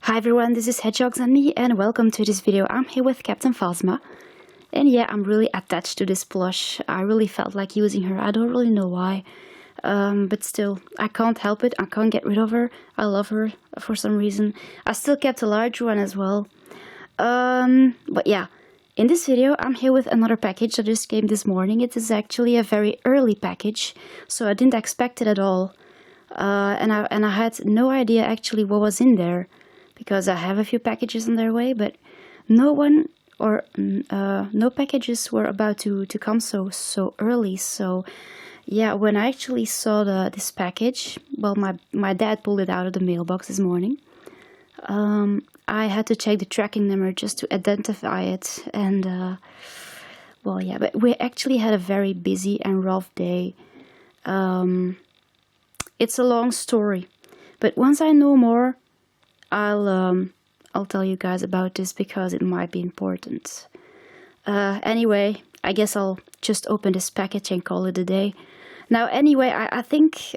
Hi everyone, this is Hedgehogs and me, and welcome to this video. I'm here with Captain Phasma, and yeah, I'm really attached to this plush. I really felt like using her. I don't really know why, but still, I can't help it. I can't get rid of her. I love her for some reason. I still kept a large one as well. But yeah, in this video, I'm here with another package that just came this morning. It is actually a very early package, so I didn't expect it at all. And I had no idea actually what was in there, because I have a few packages on their way, but no packages were about to come so early. So yeah, when I actually saw this package, well, my dad pulled it out of the mailbox this morning. I had to check the tracking number just to identify it, and well, yeah, but we actually had a very busy and rough day. It's a long story, but once I know more, I'll tell you guys about this because it might be important. Anyway, I guess I'll just open this package and call it a day. Now, anyway, I think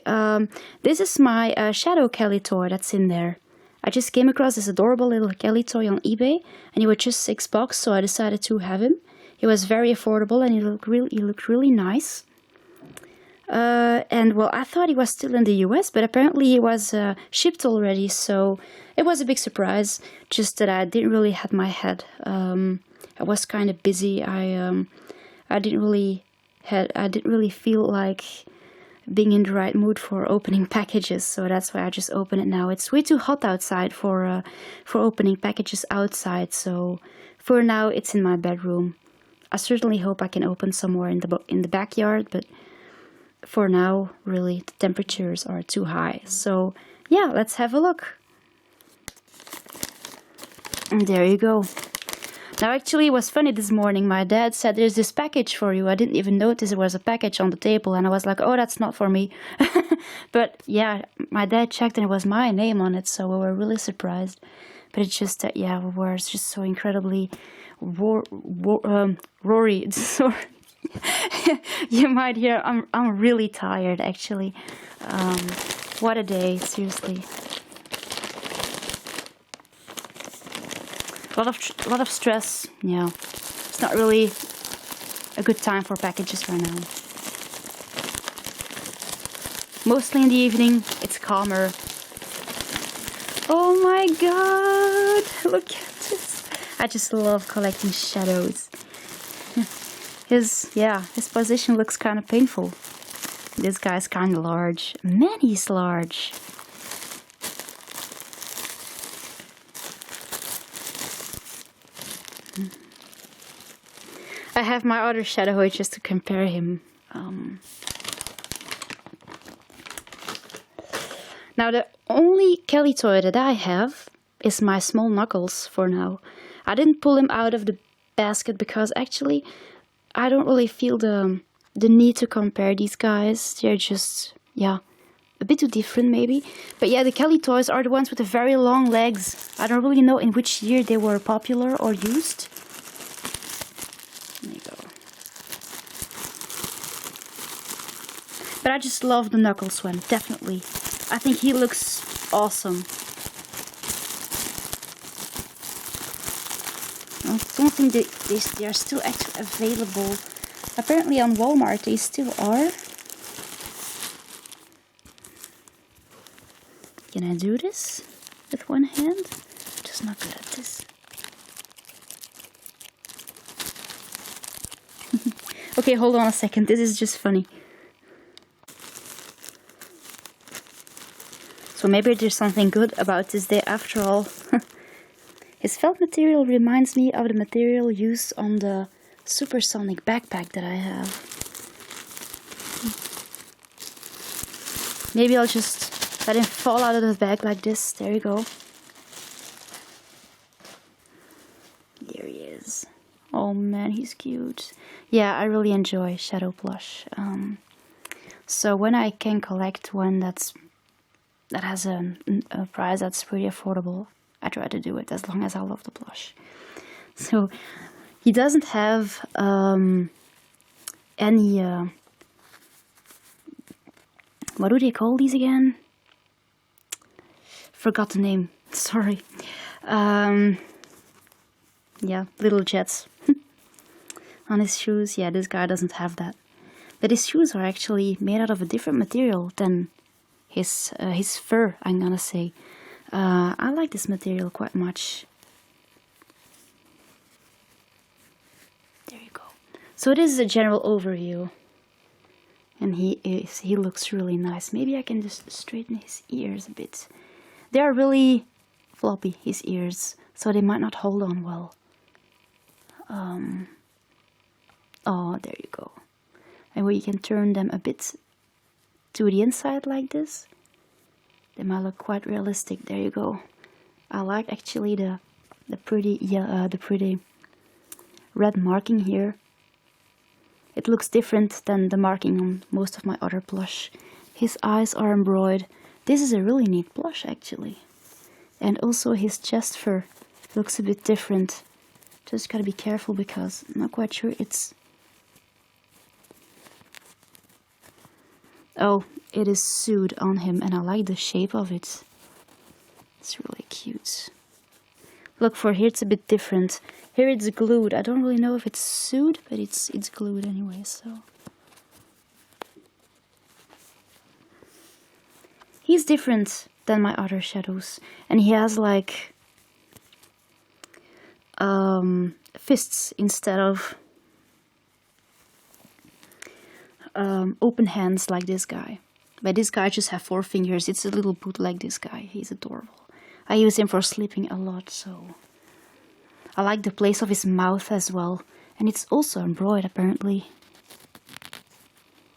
this is my shadow Kellytoy that's in there. I just came across this adorable little Kellytoy on eBay, and he was just $6, so I decided to have him. He was very affordable, and he looked really nice. And well, I thought he was still in the US, but apparently he was shipped already, so it was a big surprise. Just that I didn't really have my head. I was kind of busy. I didn't really feel like being in the right mood for opening packages, so that's why I just open it now. It's way too hot outside for opening packages outside, so for now it's in my bedroom. I certainly hope I can open some more in the backyard, but for now, really, the temperatures are too high. So yeah, let's have a look. And there you go. Now, actually, it was funny this morning. My dad said, "There's this package for you." I didn't even notice there was a package on the table, and I was like, "Oh, that's not for me." But yeah, my dad checked, and it was my name on it, so we were really surprised. But it's just that, yeah, we were just so incredibly rory. Sorry. You might hear I'm really tired, actually. What a day, seriously. A lot of stress. Yeah, it's not really a good time for packages right now. Mostly in the evening, it's calmer. Oh my god, look at this. I just love collecting shadows. His position looks kind of painful. This guy's kind of large. Man, he's large. I have my other shadow just to compare him. Now, the only Kellytoy that I have is my small Knuckles for now. I didn't pull him out of the basket because actually I don't really feel the need to compare these guys. They're just, yeah, a bit too different maybe. But yeah, the Kellytoys are the ones with the very long legs. I don't really know in which year they were popular or used. There you go. But I just love the Knuckles one, definitely. I think he looks awesome. I don't think they are still actually available. Apparently on Walmart they still are. Can I do this with one hand? I'm just not good at this. Okay, hold on a second. This is just funny. So maybe there's something good about this day after all. His felt material reminds me of the material used on the supersonic backpack that I have. Maybe I'll just let him fall out of the bag like this. There you go. There he is. Oh man, he's cute. Yeah, I really enjoy Shadow Plush. So when I can collect one that has a price that's pretty affordable, I try to do it as long as I love the plush. So he doesn't have any what do they call these again? Forgot the name. Sorry. Yeah, little jets on his shoes. Yeah, this guy doesn't have that. But his shoes are actually made out of a different material than his fur, I'm gonna say. I like this material quite much. There you go. So this is a general overview. And he looks really nice. Maybe I can just straighten his ears a bit. They are really floppy, his ears, so they might not hold on well. Oh, there you go. And where you can turn them a bit to the inside like this, they might look quite realistic. There you go. I like actually the pretty red marking here. It looks different than the marking on most of my other plush. His eyes are embroidered. This is a really neat plush actually. And also his chest fur looks a bit different. Just gotta be careful because I'm not quite sure it's... Oh, it is sewed on him and I like the shape of it. It's really cute. Look, for here it's a bit different. Here it's glued. I don't really know if it's sewed, but it's glued anyway, so. He's different than my other shadows. And he has like fists instead of open hands like this guy. But this guy just has 4 fingers. It's a little bootleg, this guy. He's adorable. I use him for sleeping a lot, so... I like the place of his mouth as well. And it's also embroidered, apparently.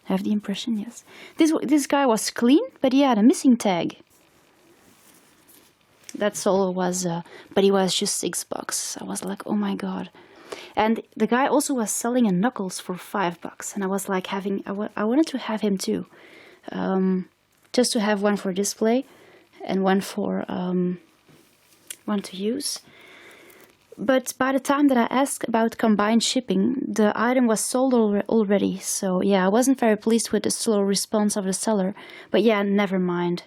I have the impression, yes. This guy was clean, but he had a missing tag. That's all it was, but he was just $6. I was like, oh my god. And the guy also was selling a knuckles for $5. And I was like I wanted to have him too. Just to have one for display and one for one to use. But by the time that I asked about combined shipping, the item was sold already. So yeah, I wasn't very pleased with the slow response of the seller. But yeah, never mind.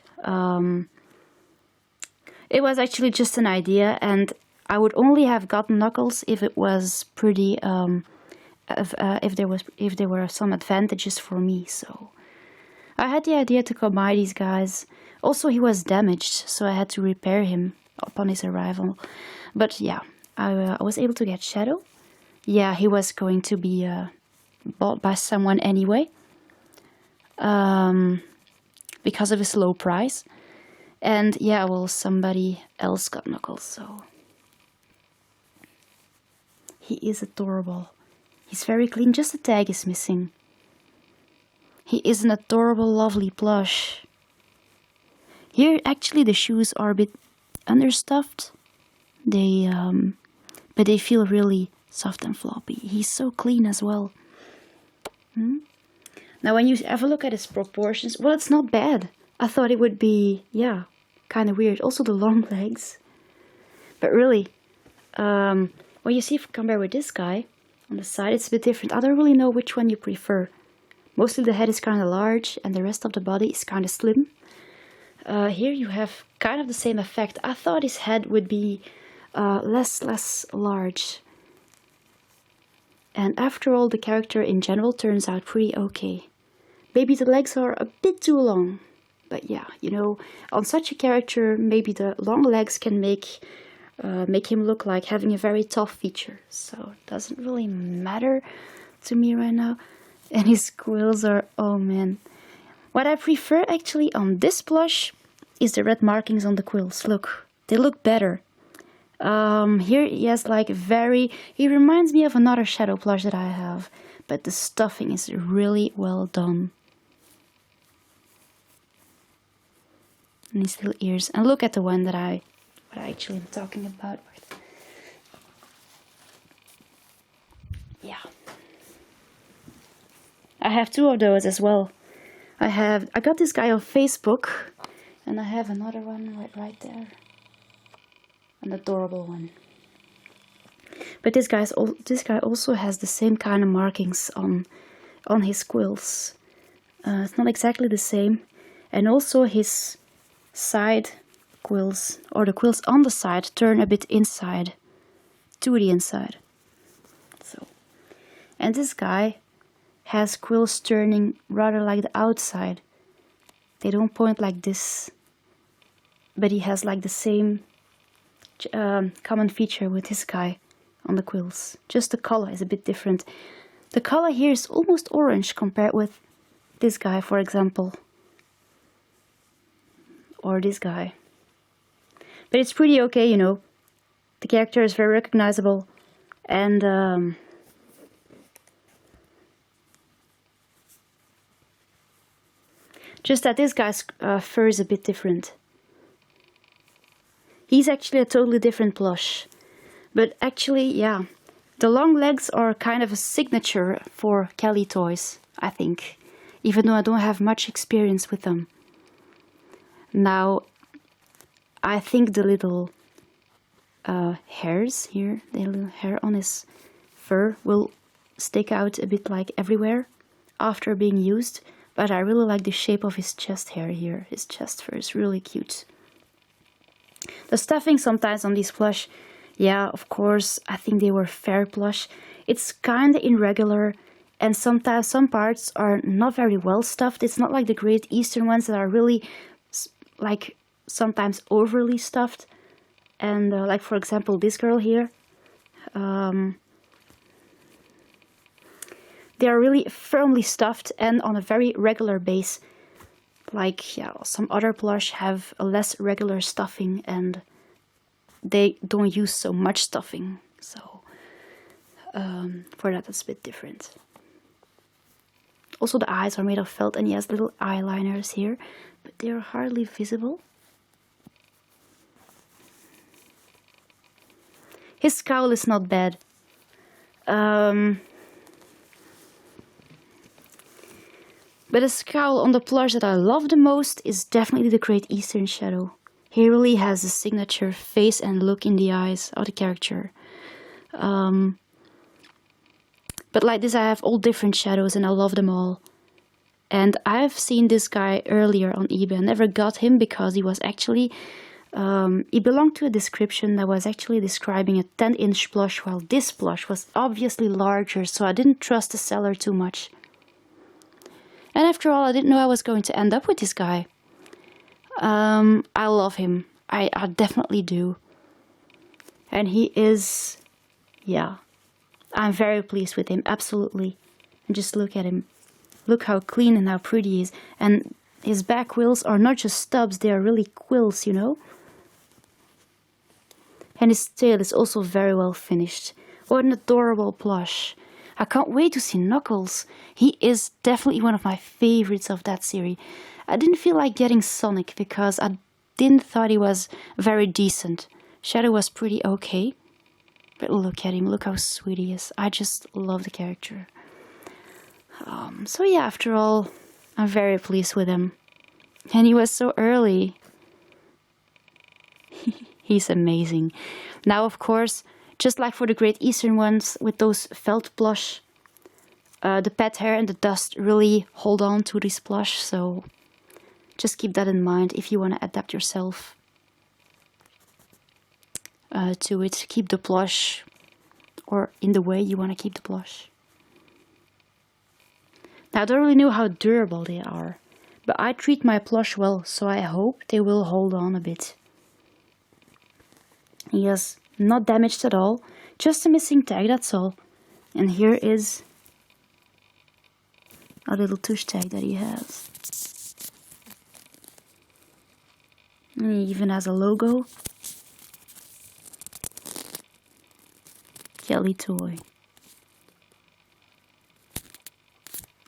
It was actually just an idea, and I would only have gotten knuckles if it was pretty if there were some advantages for me. So I had the idea to combine these guys. Also, he was damaged, so I had to repair him upon his arrival. But yeah, I was able to get Shadow. Yeah, he was going to be bought by someone anyway, because of his low price. And yeah, well, somebody else got Knuckles, so... He is adorable. He's very clean, just the tag is missing. He is an adorable, lovely plush. Here, actually, the shoes are a bit understuffed. But they feel really soft and floppy. He's so clean as well. Now, when you have a look at his proportions, well, it's not bad. I thought it would be, yeah, kind of weird. Also the long legs. But really, when you see, if you compare with this guy, on the side, it's a bit different. I don't really know which one you prefer. Mostly the head is kind of large, and the rest of the body is kind of slim. Here you have kind of the same effect. I thought his head would be less large. And after all, the character in general turns out pretty okay. Maybe the legs are a bit too long. But yeah, you know, on such a character, maybe the long legs can make him look like having a very tough feature. So it doesn't really matter to me right now. And his quills are, oh man. What I prefer actually on this plush is the red markings on the quills. Look, they look better. Here he has like he reminds me of another shadow plush that I have. But the stuffing is really well done. And his little ears. And look at the one that I actually am talking about. Yeah. I have 2 of those as well. I got this guy on Facebook, and I have another one right there. An adorable one. But this guy also has the same kind of markings on his quills. It's not exactly the same. And also his side quills, or the quills on the side, turn a bit inside, to the inside. So, and this guy has quills turning rather like the outside. They don't point like this, but he has like the same common feature with this guy on the quills. Just the color is a bit different. The color here is almost orange compared with this guy, for example, or this guy. But it's pretty okay, you know. The character is very recognizable, and just that this guy's fur is a bit different. He's actually a totally different plush. But actually, yeah, the long legs are kind of a signature for Kellytoys, I think. Even though I don't have much experience with them. Now, I think the little hairs here, the little hair on his fur will stick out a bit like everywhere after being used. But I really like the shape of his chest hair here. His chest fur is really cute. The stuffing sometimes on these plush, yeah, of course, I think they were fair plush. It's kind of irregular, and sometimes some parts are not very well stuffed. It's not like the Great Eastern ones that are really, like, sometimes overly stuffed. And like, for example, this girl here. They are really firmly stuffed and on a very regular base. Like, yeah, some other plush have a less regular stuffing and they don't use so much stuffing. So, for that it's a bit different. Also, the eyes are made of felt and he has little eyeliners here, but they're hardly visible. His scowl is not bad. But the scowl on the plush that I love the most is definitely the Great Eastern Shadow. He really has a signature face and look in the eyes of the character. But like this, I have all different shadows and I love them all. And I've seen this guy earlier on eBay. I never got him because he was actually... he belonged to a description that was actually describing a 10-inch plush, while this plush was obviously larger, so I didn't trust the seller too much. And after all, I didn't know I was going to end up with this guy. I love him. I definitely do. And he is... yeah. I'm very pleased with him, absolutely. And just look at him. Look how clean and how pretty he is. And his back quills are not just stubs, they are really quills, you know? And his tail is also very well finished. What an adorable plush. I can't wait to see Knuckles. He is definitely one of my favorites of that series. I didn't feel like getting Sonic because I didn't thought he was very decent. Shadow was pretty okay. But look at him, look how sweet he is. I just love the character. So yeah, after all, I'm very pleased with him. And he was so early. He's amazing. Now, of course, just like for the Great Eastern ones, with those felt plush, the pet hair and the dust really hold on to this plush, so just keep that in mind if you want to adapt yourself to it. Keep the plush, or in the way you want to keep the plush. Now, I don't really know how durable they are, but I treat my plush well, so I hope they will hold on a bit. He is not damaged at all, just a missing tag, that's all. And here is a little tush tag that he has. And he even has a logo. Kellytoy.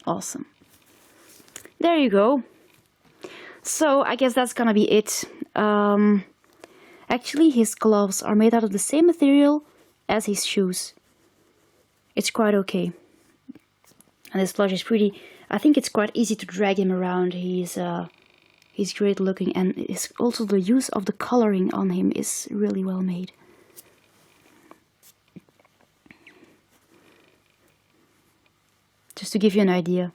Awesome. There you go. So I guess that's gonna be it. Actually, his gloves are made out of the same material as his shoes. It's quite okay. And this plush is pretty... I think it's quite easy to drag him around. He's great looking, and it's also the use of the coloring on him is really well made. Just to give you an idea.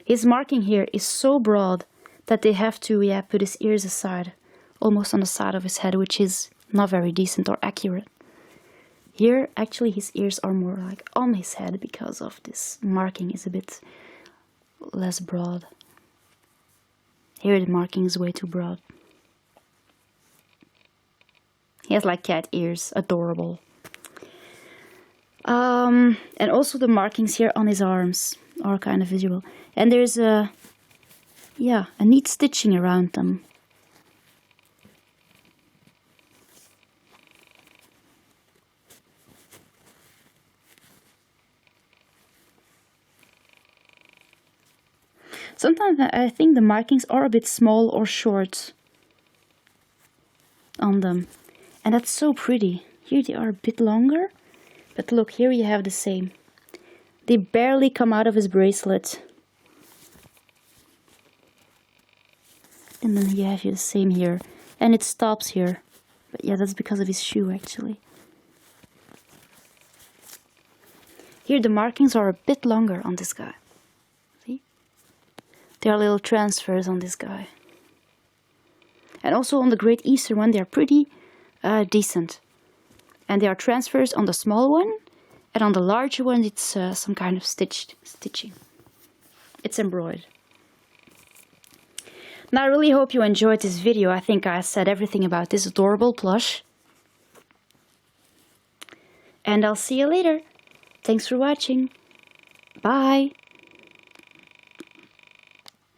His marking here is so broad that they have to, yeah, put his ears aside, almost on the side of his head, which is not very decent or accurate. Here, actually, his ears are more like on his head because of this marking is a bit less broad. Here the marking is way too broad. He has like cat ears, adorable. And also the markings here on his arms are kind of visible. And there's a neat stitching around them. Sometimes I think the markings are a bit small or short on them. And that's so pretty. Here they are a bit longer. But look, here you have the same. They barely come out of his bracelet. And then you have the same here. And it stops here. But yeah, that's because of his shoe actually. Here the markings are a bit longer on this guy. See? There are little transfers on this guy. And also on the Great Eastern one, they are pretty decent. And there are transfers on the small one, and on the larger one it's some kind of stitching. It's embroidered. Now I really hope you enjoyed this video. I think I said everything about this adorable plush. And I'll see you later. Thanks for watching. Bye.